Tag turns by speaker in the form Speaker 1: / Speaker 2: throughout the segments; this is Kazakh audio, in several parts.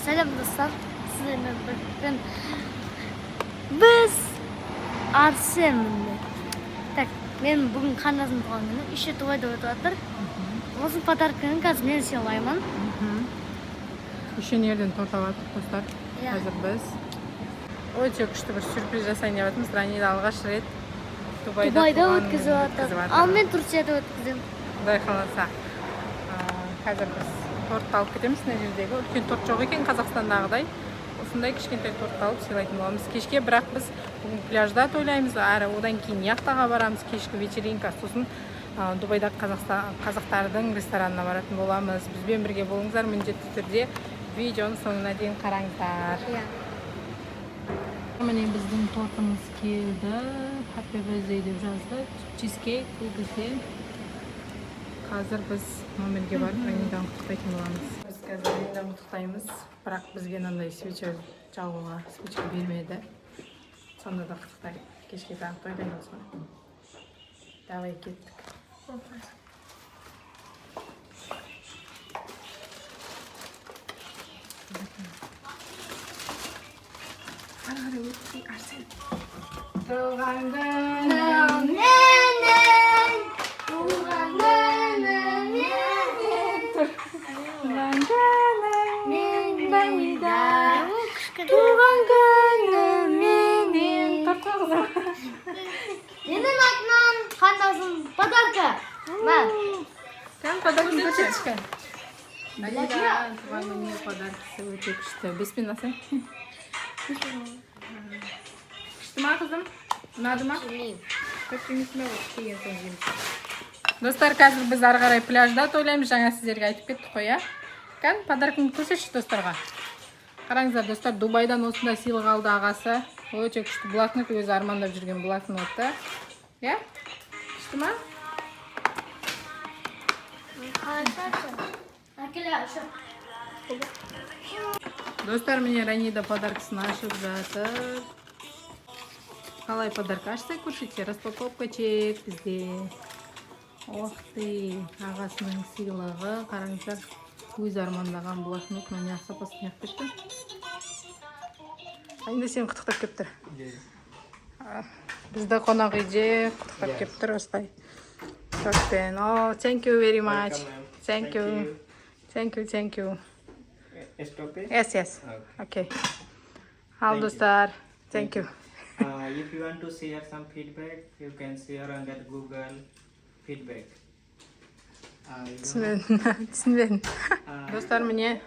Speaker 1: Selam dostlar. Sizinle bugün biz Arsenal'le. Так, мен бүгін қандасым туған күні. Еще той да өтіп жатыр. Осы подарканы қазір мен сыйлаймын.
Speaker 2: Еще нерден торт алатып достар. Қазір біз өте күшті бір сюрприз жасайын деп жатырмыз. Ранида алғаш рет
Speaker 1: Дубайда өткізіп жатыр. Ал мен Турцияда өткіземін.
Speaker 2: Құдай қаласа. Қазір біз торт алып кетеміз. Мына жердегі үлкен торт жоқ екен Қазақстандағыдай. Осындай кішкентай торт алып сыйлайтын боламыз кешке. Бірақ біз бүгін пляжда тойлаймыз, әрі одан кейін яхтаға барамыз, кешкі вечеринка. Сосын Дубайдағы қазақтардың ресторанына баратын боламыз. Бізбен бірге болыңыздар, міндетті түрде видеоның соңына дейін қараңыздар. Міне біздің тортымыз келді. Happy birthday деп жазды. Чизкейк бұл бізде. Қазір біз номерге барып Раниданы құттықтайтын боламыз. Біз қазір Раниданы құттықтаймыз. Бірақ бізге мынандай свеча жағуға свеча бермеді. Сонда да құттықтайық. Кешке тағы тойлаймыз ғой. Давай кеттік. Ары өтпей Арсен. Туған күнің
Speaker 1: Менен, туған күнің менен.
Speaker 2: Туған күнің Ранида.
Speaker 1: Туған күнің менен.
Speaker 2: Тортқа қызым.
Speaker 1: Менің атынан қандасым подарка. Мен.
Speaker 2: Кән подаркын көрсетші. Ранида туған күніне подаркасы өте күшті. Беспен асың? Күшті ма қызым? Ұнады ма? Көптеңісіме кейін соң жейміз. Достар, қазір біз ары қарай пляжда тойлаймыз. Жаңа сіздерге айтып кеттік қой, иә? Кән подаркын көрсетші достарға. Қараңыздар, достар, Дубайдан осындай сыйлық алды ағасы. Өте күшті блокнот, өзі армандап жүрген блокноты. Иә? Күшті ма? Достар, міне Ранида подаркасын ашып жатыр. Қалай подарка ашса көрсетсе, распаковка чек бізде. Ох ты, ағасының сыйлығы. Қараңыздар, өз армандаған блокнот, міне сапасын яқ берді. Енді сен құттықтап кеп тұр. Бізді қонақ үйде құттықтап кеп тұр осылай. Тортпен. Oh, thank you very much. Thank you. Thank you, thank you.
Speaker 3: Stop it?
Speaker 2: Yes. Okay. All dostlar. Thank you.
Speaker 3: If you want to share some feedback, you can share under Google feedback.
Speaker 2: Түсінбедім. Достар, міне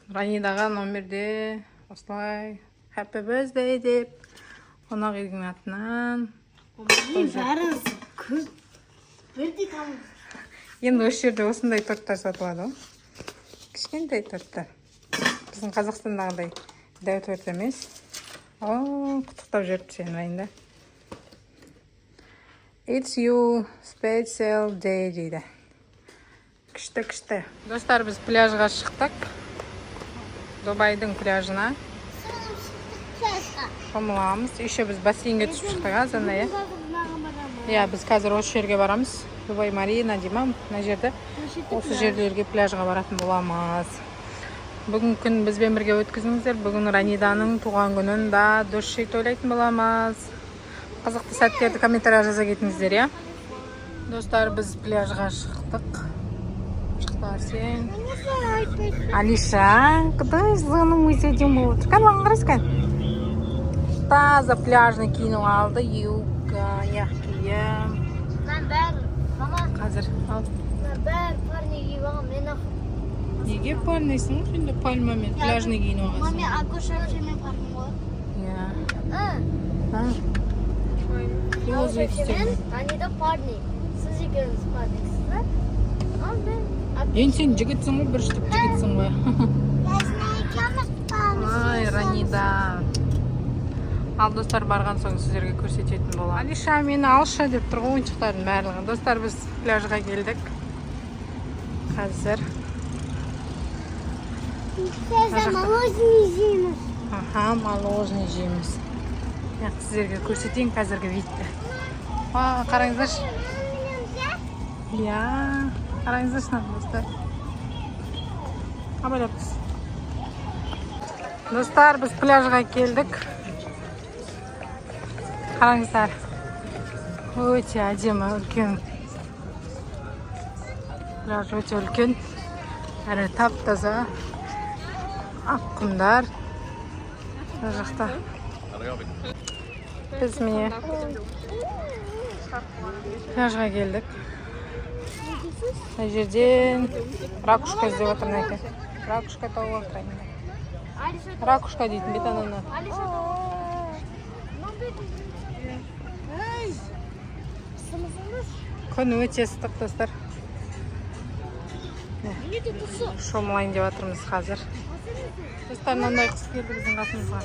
Speaker 2: Ранидаға номерде осылай Happy birthday деп қонақ үйдің атынан.
Speaker 1: Бәріңіз көп. Бірдей тамыз.
Speaker 2: Енді осы жерде осындай торттар сатылады. Кішкентай торттар. Біздің Қазақстандағыдай дәу торт емес. Құттықтап жүріп сен Ранида. It's you special day дейді. Күшті. Достар, біз пляжға шықтық. Дубайдың пляжына. Шомыламыз. Еще біз бассейнге түсіп шықтық азанда, иә? Иә, біз қазір осы жерге барамыз. Дубай Марина деймін, мына жерде. Осы жерлерге пляжға баратын боламыз. Бүгін күн бізбен бірге өткізіңіздер. Бүгін Раниданың туған күнін да дұрыс тойлайтын боламыз. Қызықты сәттерді комментария жаза кетіңіздер, иә? Достар, біз пляжға шықтық. Арсен. Алиша, куда зону мы сидим? Канал раскан. Таза пляжный кинул алды, юбка, яхтия.
Speaker 1: Мен бәрі, мама.
Speaker 2: Қазір ал.
Speaker 1: Мен бәрі парни киіп алғам, мен ақ.
Speaker 2: Неге парнайсың? Енді пальмамен пляжный киініп алғансың.
Speaker 1: Маме, Акошевше мен парни болады.
Speaker 2: Иә.
Speaker 1: Акошевше Ранида парни. Сіз екеуіңіз парнисіз, ал мен
Speaker 2: Енді сен жігітсің ғой, бір штук жігітсің ғой. Ай, Ранида. Ал достар, барған соң сіздерге көрсететін болам. Алиша, мені алшы деп тұр ғой ойыншықтардың барлығын. Достар, біз пляжға келдік. Қазір.
Speaker 1: Мороженое жейміз.
Speaker 2: Мороженое жейміз. Сіздерге көрсетейін қазіргі видті. Қараңыздаршы. Иә. Қараңыздаршы, достар. Абайлап тұс. Достар, біз пляжға келдік. Қараңыздар. Өте әдемі, үлкен. Пляж өте үлкен. Әрі тап-таза. Ақ құмдар. Бұл жақта. Біз міне пляжға келдік. Бұл жерден ракушка іздеп отырмын екен. Ракушка тауып отырайын. Ракушка дейтін бет ананы. Күн өте ыстық, достар. Шомылайын деп отырмыз қазір. Достар, мынандай құс келді біздің қасымызға.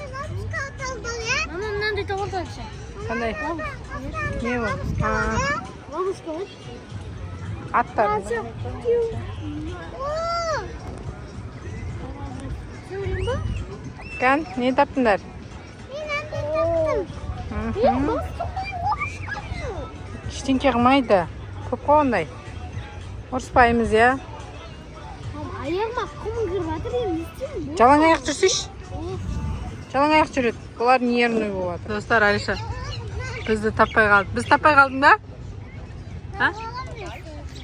Speaker 1: Мынандай тауып алшы.
Speaker 2: Қандай? Не ол?
Speaker 1: Ловушка ғой.
Speaker 2: Аттар. Кән, не таптыңдар? Ештеңке қылмайды. Көп қой ондай. Ұрыспаймыз, я?
Speaker 1: Аяғыма құм кіріп жатыр, не істеймін?
Speaker 2: Жалаң аяқ жүрсейші. Жалаң аяқ жүреді. Бұлар нервный болады. Достар, Алиша, бізді таппай қалды. Біз таппай қалдың ба?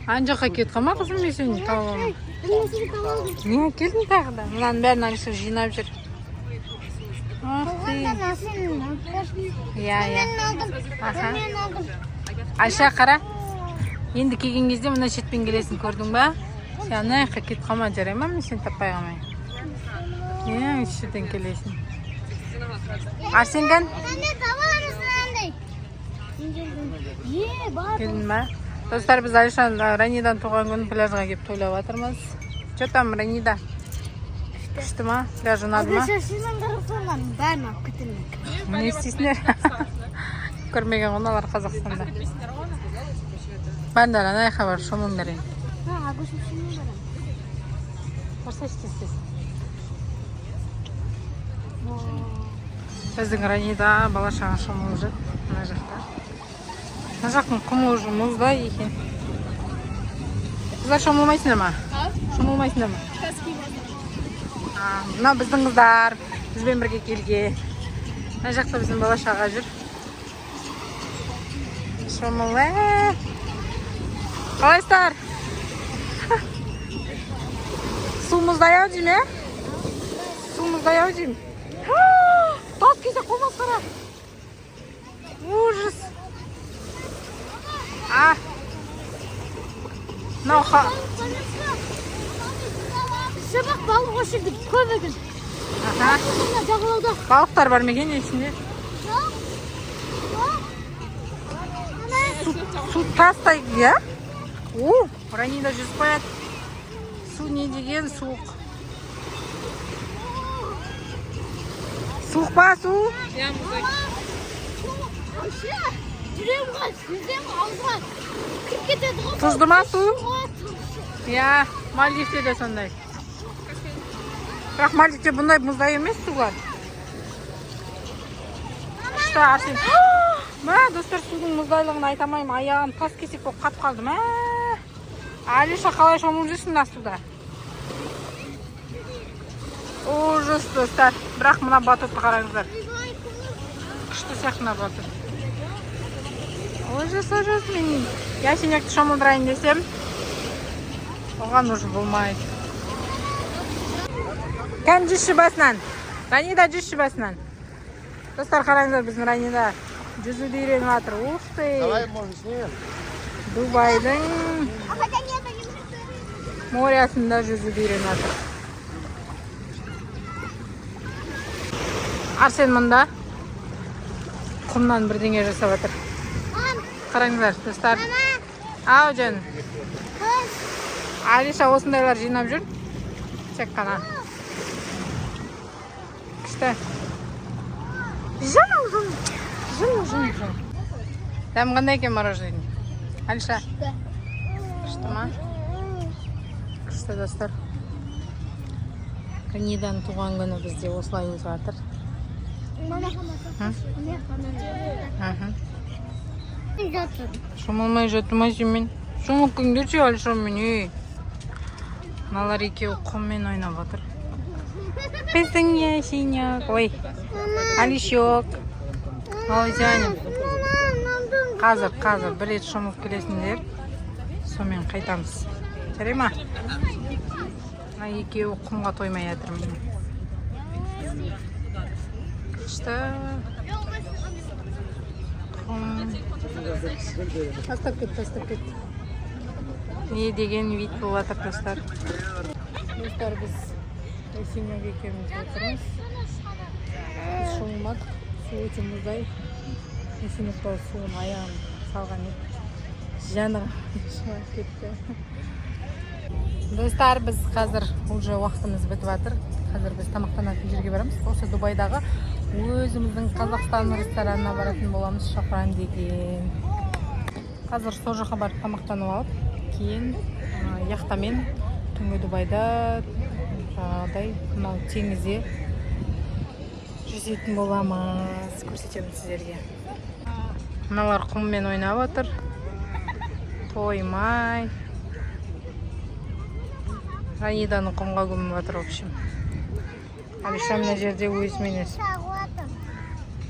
Speaker 2: Ан жаққа кетіп қалма, қызым, мен сені тауып алмын. Не келдің тағы да? Мынаның бәрін Алиша жинап жүр. Иә. Алиша, қара. Енді келген кезде мына шетпен келесің, көрдің ба? Сен ана жаққа кетіп қалма, жарай ма? Мен сені таппай қалмай. Иә, шетен келесің. Арсенген? Келдің ба? Достар, біз Алиша Ранидан туған күн пляжға кеп тойлап жатырмыз. Че там, Ранида? Күшті ма? Пляж ұнады ма? Не істейсіңдер? Көрмеген ғоналар Қазақстанда. Бәндар, ана жаққа бар, шомыңдар ең. Құрса істейсіз? Біздің Ранида балашаға шомылып жүр. Мына жақта. Мына жақтың құмы уже мұздай екен. Қыздар шомылмайсыңдар ма? Шомылмайсыңдар ма? Мына біздің қыздар бізбен бірге келген. Мына жақта біздің балашаға жүр. Шомылы. Қалайсыздар? Су мұздай ау дейм, е? Су мұздай ау дейм. Тас кесе қолмас қара. Ужас. Науға.
Speaker 1: Шабақ балық өшірді, көп екен.
Speaker 2: Балықтар бар мекен есінде? Су тастай, я? Ранида жүзіп қояды. Су не деген суық. Суық па су? Тұзды ма су? Я, Мальдивте де сондай. Бірақ Мальдивте бұндай мұздай емес суға. Күшті Арсен. Мә, достар, судың мұздайлығын айтамайым. Аяғым тас кесек болып қап қалды. Мә, Алиша қалай шомылып жүрсің мына суда? Ужас, достар. Бірақ мына батутты қараңыздар. Күшті сияқты мына батут. Ужас, мен ясенекті шомылдырайын десем, оған уже болмайды. Кәм жүрші басынан? Ранида жүрші басынан. Достар, қараңыздар, біздің Ранида жүзуді үйреніп жатыр. Ух ты! Дубайдың морясында жүзуді үйреніп жатыр. Арсен мұнда құмнан бірдеңе жасап жатыр. Қараңыздар, достар. Ау, жан. Алиша осындайлар жинап жүр. Тек қана. Күшті. Жан. Дәм қандай екен мороженое? Алиша. Күшті ма? Күшті, достар. Раниданың туған күні бізде осылай өтіп жатыр. Шомылмай жатырмайсың мен. Шомылып келіңдерші Алиша мен. Мыналар екеуі құммен ойнап жатыр. Біздің яшинек. Ой, Алишок. Ой, жаным. Қазір бір рет шомылып келесіңдер. Сонымен қайтамыз. Жарай ма? Екеуі құмға тоймай жатыр міне. Күшті. Тастап кет. Не деген вид болып жатыр достар. Достар, біз Есенек екеуміз отырмыз. Біз шомылмадық. Су өте мұздай. Есенек бала суын аяғын салған еді. Жаны шығып кетті. Достар, біз қазір уже уақытымыз бітіп жатыр. Қазір біз тамақтанатын жерге барамыз. Осы Дубайдағы өзіміздің Қазақстан ресторанына баратын боламыз, Шафран деген. Қазір сол жаққа барып тамақтанып алып, кейін яхтамен түнгі Дубайда жаңағыдай мынау теңізде жүзетін боламыз. Көрсетемін сіздерге. Мыналар құммен ойнап отыр. Тоймай. Раниданың құмға көміп жатыр, в общем. Алиша мына жерде өзімен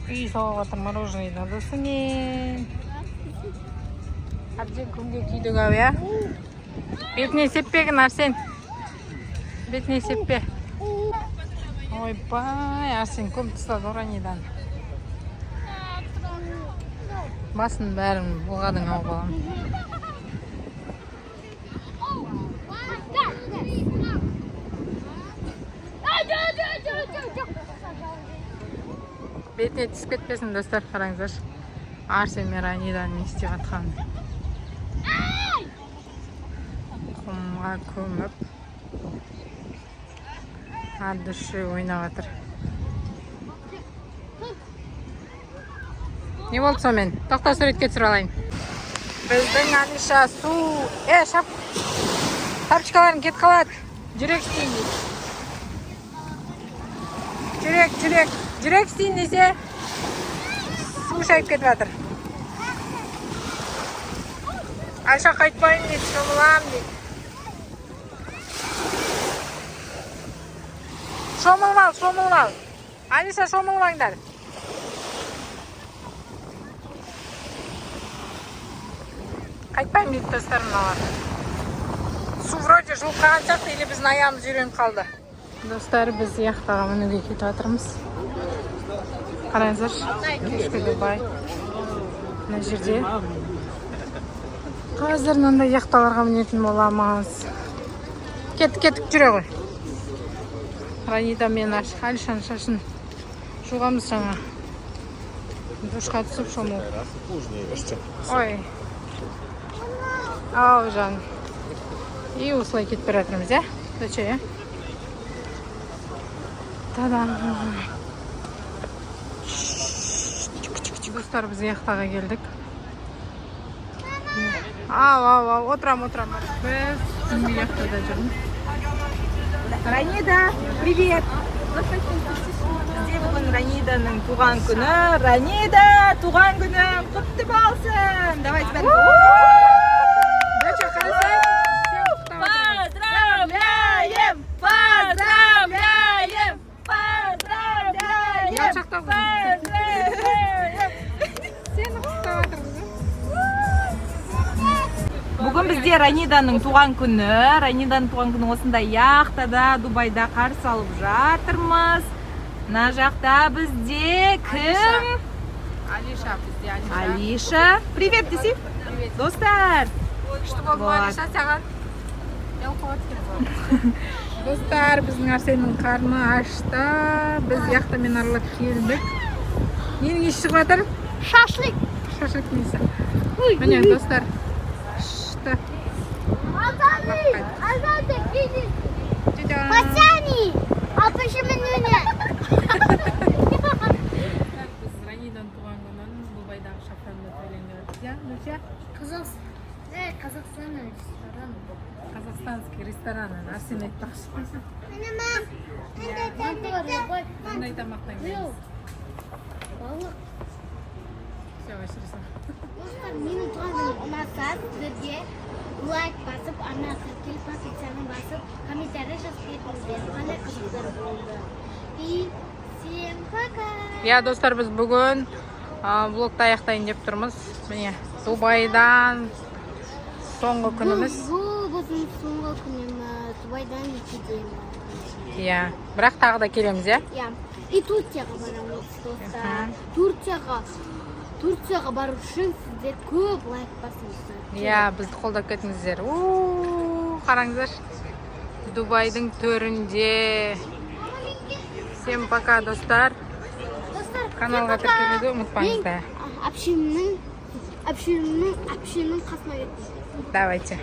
Speaker 2: үй салып жатыр, мороженое надосымен. Әбден күнге күйдік ау, я? Бетіне сеппегін, Арсен. Бетіне сеппе. Ойбай, Арсен көм тұстады Ранидан. Басын бәрін бұлғадың ау балам. Бетіне түсіп кетпесін, достар, қараңыздар. Арсен мен Ранидан не істеп жатқанын. Құмға көміп, от души ойнап жатыр. Не болды сонымен? Тоқта суретке түсіріп алайын. Біздің Алиша су. Шап. Тапчықаларын кет қалады. Жүрек істейін дейді. Жүрек істейін десе, су шайып кетіп жатыр. Алиша қайтпайын дейді, шомылам дейді. Шомылмал. Алиша, шомылмаңдар. Қайтпайым дейді достар мыналар. Су вроде жылқаған сияқты, или біздің аяғымыз үйреніп қалды. Достар, біз яхтаға мінуге кетіп жатырмыз. Қараңыздар, кешкі Дубай. Мына жерде. Қазір мынандай яхталарға мінетін боламыз. Кеттік жүре ғой. Ранида мен Алишаның шашын жуғамыз жаңа. Душқа түсіп шомылып. Ой. Ау, жан. И осылай кетіп бара жатырмыз, я? Доча, я? Та-дам. Достар, біз яхтаға келдік. Ау, отырам. Біз түнгі яхтада жүрміз.
Speaker 4: Ранида, привет! Бізде бүгін Раниданың туған күні. Ранида, туған күні құтты болсын! Давайте бәрі.
Speaker 2: Доча, қарасай.
Speaker 4: Бүгін бізде Раниданың туған күні. Раниданың туған күні осында яхтада, Дубайда қарсы алып жатырмыз. Мына жақта бізде кім?
Speaker 2: Алиша бізде,
Speaker 4: Алиша. Привет, десе? Достар.
Speaker 2: Күшті болды, Алиша, саған. Достар, біздің Арсеннің қарны ашты. Біз яхтамен аралап келдік. Ненің еш шығып жатыр? Шашлык несі. Міне, достар. Шты.
Speaker 1: Пацани! Алпышымын өне!
Speaker 2: Біз Раниданың туған күнін Дубайдағы Шафранда төленіп жатырмыз.
Speaker 1: Қазақстан рестораны.
Speaker 2: Казахстанский рестораны. Арсен айтпақшы. Қандай тамақтан келеміз?
Speaker 1: Балық.
Speaker 2: Все, ашырса.
Speaker 1: Менің туғаным ұнаса, сіздерге лайк басып, ана келіп пакетсаны басып, комментарий жазып кетіңіздер. Қандай қызықтар болды.
Speaker 2: Я достар, біз бүгін блогты аяқтайын деп тұрмыз. Міне, Дубайдан соңғы күніміз.
Speaker 1: Бұл біздің соңғы күніміз. Дубайдан кетеміз.
Speaker 2: Иә, бірақ тағы да келеміз, иә?
Speaker 1: Иә. И Турцияға барамыз, достар. Турцияға бару үшін сіздер көп лайк басыңыздар.
Speaker 2: Иә, бізді қолдап кетіңіздер. Қараңыздар. Дубайдың төрінде. Всем пока, достар. Каналға тіркелуді ұмытпаңыздар.
Speaker 1: Әпшемнің қасына кеттім.
Speaker 2: Давайте.